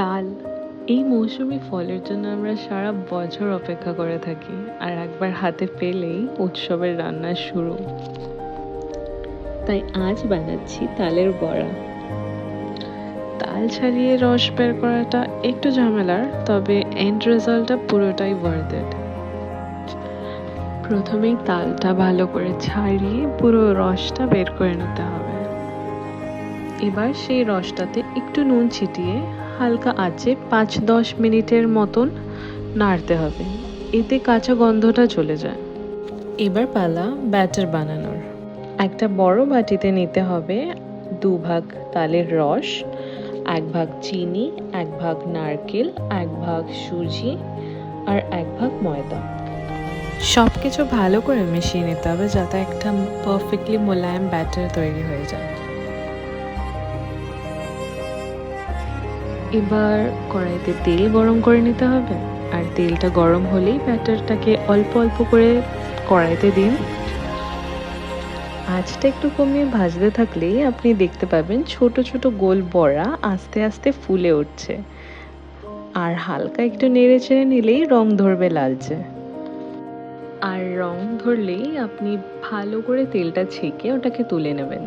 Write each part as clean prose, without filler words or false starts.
তাল এই মৌসুমী ফলের জন্য আমরা সারা বছর অপেক্ষা করে থাকি, আর একবার হাতে পেলেই উৎসবের রান্না শুরু। তাই আজ বানাচ্ছি তালের বড়া। তাল ছাড়িয়ে রস বের করাটা একটু ঝামেলার, তবে এন্ড রেজাল্টটা পুরোটাই ওয়ার্থ ইট। প্রথমেই তালটা ভালো করে ছাড়িয়ে পুরো রসটা বের করে নিতে হবে। এবার সেই রসটাতে একটু নুন ছিটিয়ে হালকা আঁচে 5-10 মিনিটের মতন নাড়তে হবে, এতে কাঁচা গন্ধটা চলে যায়। এবার পালা ব্যাটার বানানোর। একটা বড় বাটিতে নিতে হবে 2 ভাগ তালের রস, 1 ভাগ চিনি, 1 ভাগ নারকেল, 1 ভাগ সুজি আর 1 ভাগ ময়দা। সবকিছু ভালো করে মিশিয়ে নিতে হবে যাতে একটা পারফেক্টলি মোলায়েম ব্যাটার তৈরি হয়ে যায়। এবার কড়াইতে তেল গরম করে নিতে হবে, আর তেলটা গরম হলেই ব্যাটারটাকে অল্প অল্প করে কড়াইতে দিন। আঁচটা একটু কমিয়ে ভাজতে থাকলেই আপনি দেখতে পাবেন ছোট ছোট গোল বড়া আস্তে আস্তে ফুলে উঠছে, আর হালকা একটু নেড়ে চেড়ে নিলেই রং ধরবে লালচে। আর রং ধরলেই আপনি ভালো করে তেলটা ছেঁকে ওটাকে তুলে নেবেন।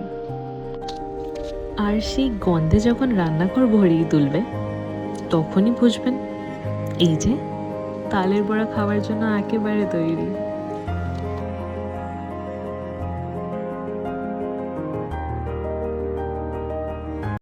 আর সেই গন্ধে যখন রান্নাঘর ভরিয়ে তুলবে তখনই বুঝবেন এই যে তালের বড়া খাওয়ার জন্য একেবারে তৈরি।